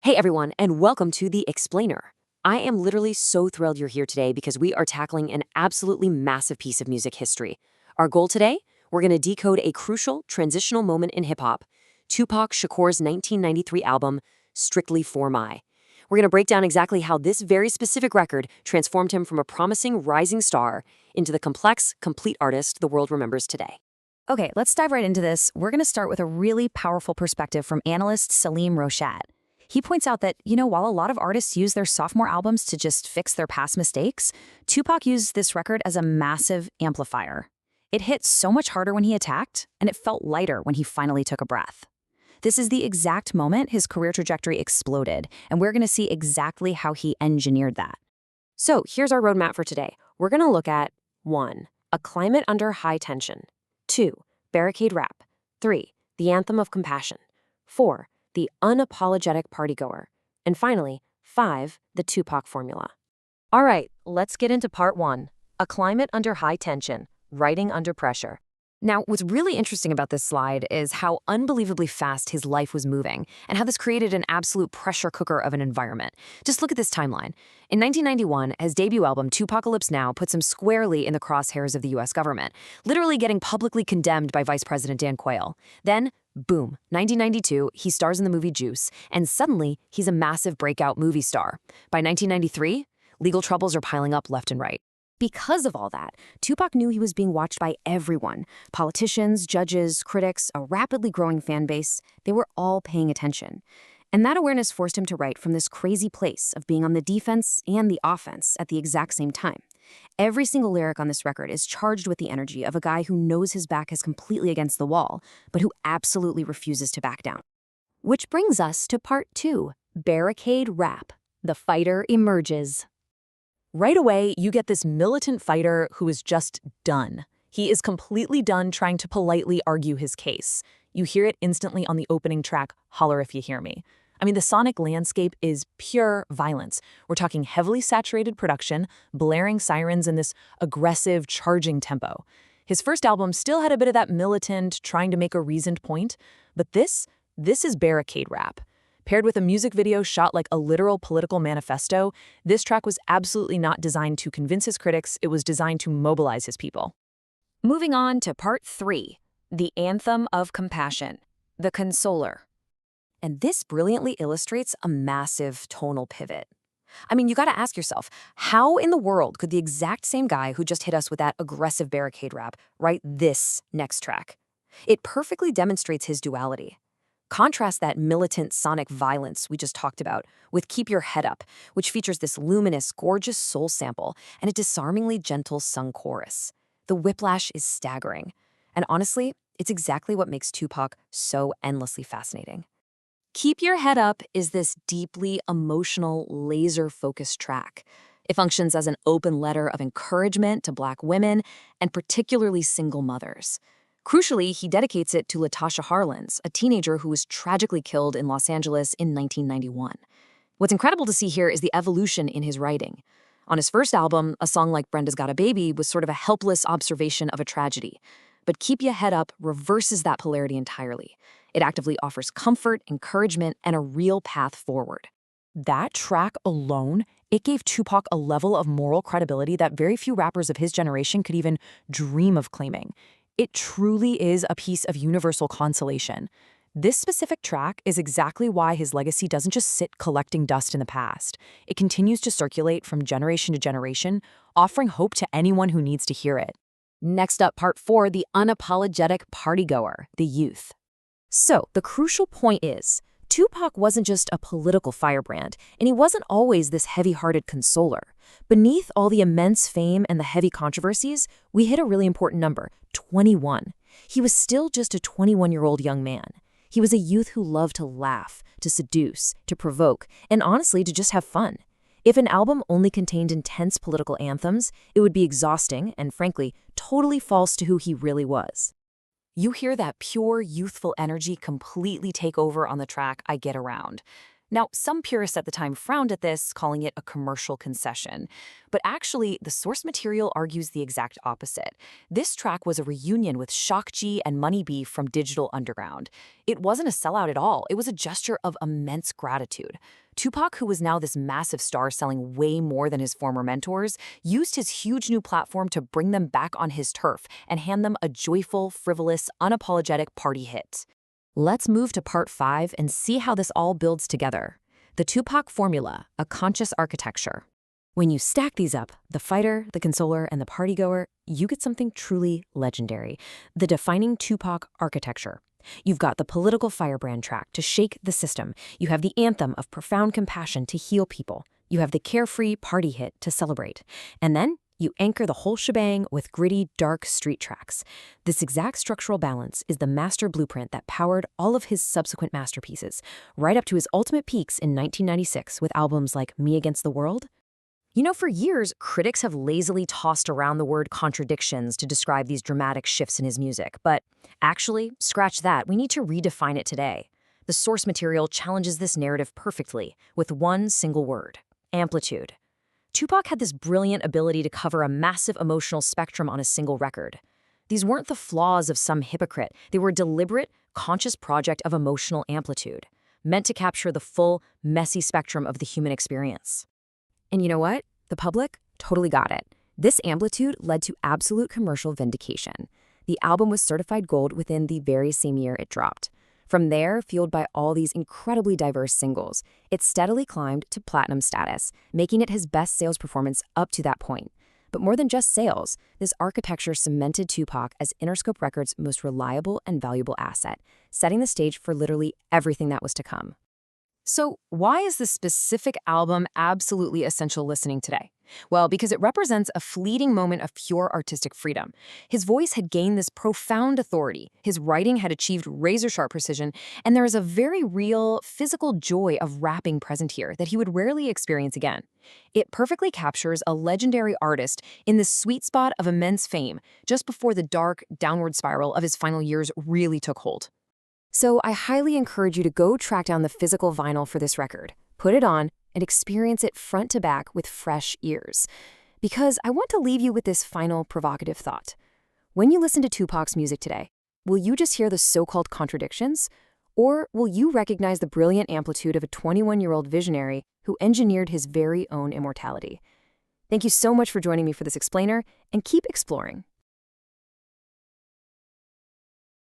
Hey everyone, and welcome to The Explainer. I am literally so thrilled you're here today because we are tackling an absolutely massive piece of music history. Our goal today? We're going to decode a crucial transitional moment in hip-hop, Tupac Shakur's 1993 album, Strictly For My. We're going to break down exactly how this very specific record transformed him from a promising rising star into the complex, complete artist the world remembers today. Okay, let's dive right into this. We're going to start with a really powerful perspective from analyst Salim Roshat. He points out that, while a lot of artists use their sophomore albums to just fix their past mistakes, Tupac used this record as a massive amplifier. It hit so much harder when he attacked, and it felt lighter when he finally took a breath. This is the exact moment his career trajectory exploded, and we're going to see exactly how he engineered that. So here's our roadmap for today. We're going to look at 1. A climate under high tension. 2. Barricade rap. 3. The anthem of compassion. 4. The unapologetic partygoer. And finally, 5. The Tupac formula. All right, let's get into part 1. A climate under high tension, writing under pressure. Now, what's really interesting about this slide is how unbelievably fast his life was moving and how this created an absolute pressure cooker of an environment. Just look at this timeline. In 1991, his debut album, Tupacalypse Now, puts him squarely in the crosshairs of the U.S. government, literally getting publicly condemned by Vice President Dan Quayle. Then, boom, 1992, he stars in the movie Juice, and suddenly, he's a massive breakout movie star. By 1993, legal troubles are piling up left and right. Because of all that, Tupac knew he was being watched by everyone. Politicians, judges, critics, a rapidly growing fan base, they were all paying attention. And that awareness forced him to write from this crazy place of being on the defense and the offense at the exact same time. Every single lyric on this record is charged with the energy of a guy who knows his back is completely against the wall, but who absolutely refuses to back down. Which brings us to part 2, Barricade Rap. The fighter emerges. Right away, you get this militant fighter who is just done. He is completely done trying to politely argue his case. You hear it instantly on the opening track, Holler If You Hear Me. I mean, the sonic landscape is pure violence. We're talking heavily saturated production, blaring sirens, and this aggressive, charging tempo. His first album still had a bit of that militant, trying to make a reasoned point, but this is barricade rap. Paired with a music video shot like a literal political manifesto, this track was absolutely not designed to convince his critics, it was designed to mobilize his people. Moving on to part 3, the anthem of compassion, the consoler. And this brilliantly illustrates a massive tonal pivot. I mean, you gotta ask yourself, how in the world could the exact same guy who just hit us with that aggressive barricade rap write this next track? It perfectly demonstrates his duality. Contrast that militant sonic violence we just talked about with Keep Your Head Up, which features this luminous, gorgeous soul sample and a disarmingly gentle sung chorus. The whiplash is staggering. And honestly, it's exactly what makes Tupac so endlessly fascinating. Keep Your Head Up is this deeply emotional, laser-focused track. It functions as an open letter of encouragement to Black women and particularly single mothers. Crucially, he dedicates it to Latasha Harlins, a teenager who was tragically killed in Los Angeles in 1991. What's incredible to see here is the evolution in his writing. On his first album, a song like Brenda's Got a Baby was sort of a helpless observation of a tragedy. But Keep Your Head Up reverses that polarity entirely. It actively offers comfort, encouragement, and a real path forward. That track alone, it gave Tupac a level of moral credibility that very few rappers of his generation could even dream of claiming. It truly is a piece of universal consolation. This specific track is exactly why his legacy doesn't just sit collecting dust in the past. It continues to circulate from generation to generation, offering hope to anyone who needs to hear it. Next up, part 4, the unapologetic partygoer, the youth. So, the crucial point is, Tupac wasn't just a political firebrand, and he wasn't always this heavy-hearted consoler. Beneath all the immense fame and the heavy controversies, we hit a really important number, 21. He was still just a 21-year-old young man. He was a youth who loved to laugh, to seduce, to provoke, and honestly, to just have fun. If an album only contained intense political anthems, it would be exhausting and, frankly, totally false to who he really was. You hear that pure, youthful energy completely take over on the track I Get Around. Now, some purists at the time frowned at this, calling it a commercial concession. But actually, the source material argues the exact opposite. This track was a reunion with N.I.G.G.A.Z and Money B from Digital Underground. It wasn't a sellout at all, it was a gesture of immense gratitude. Tupac, who was now this massive star selling way more than his former mentors, used his huge new platform to bring them back on his turf and hand them a joyful, frivolous, unapologetic party hit. Let's move to part 5 and see how this all builds together. The Tupac formula, a conscious architecture. When you stack these up, the fighter, the consoler, and the partygoer, you get something truly legendary, the defining Tupac architecture. You've got the political firebrand track to shake the system. You have the anthem of profound compassion to heal people. You have the carefree party hit to celebrate. And then you anchor the whole shebang with gritty, dark street tracks. This exact structural balance is the master blueprint that powered all of his subsequent masterpieces, right up to his ultimate peaks in 1996 with albums like Me Against the World. You know, for years, critics have lazily tossed around the word contradictions to describe these dramatic shifts in his music. But actually, scratch that, we need to redefine it today. The source material challenges this narrative perfectly with one single word: amplitude. Tupac had this brilliant ability to cover a massive emotional spectrum on a single record. These weren't the flaws of some hypocrite. They were a deliberate, conscious project of emotional amplitude, meant to capture the full, messy spectrum of the human experience. And you know what? The public totally got it. This amplitude led to absolute commercial vindication. The album was certified gold within the very same year it dropped. From there, fueled by all these incredibly diverse singles, it steadily climbed to platinum status, making it his best sales performance up to that point. But more than just sales, this architecture cemented Tupac as Interscope Records' most reliable and valuable asset, setting the stage for literally everything that was to come. So why is this specific album absolutely essential listening today? Well, because it represents a fleeting moment of pure artistic freedom. His voice had gained this profound authority, his writing had achieved razor-sharp precision, and there is a very real, physical joy of rapping present here that he would rarely experience again. It perfectly captures a legendary artist in the sweet spot of immense fame, just before the dark, downward spiral of his final years really took hold. So I highly encourage you to go track down the physical vinyl for this record, put it on, and experience it front to back with fresh ears. Because I want to leave you with this final provocative thought. When you listen to Tupac's music today, will you just hear the so-called contradictions? Or will you recognize the brilliant amplitude of a 21-year-old visionary who engineered his very own immortality? Thank you so much for joining me for this explainer, and keep exploring.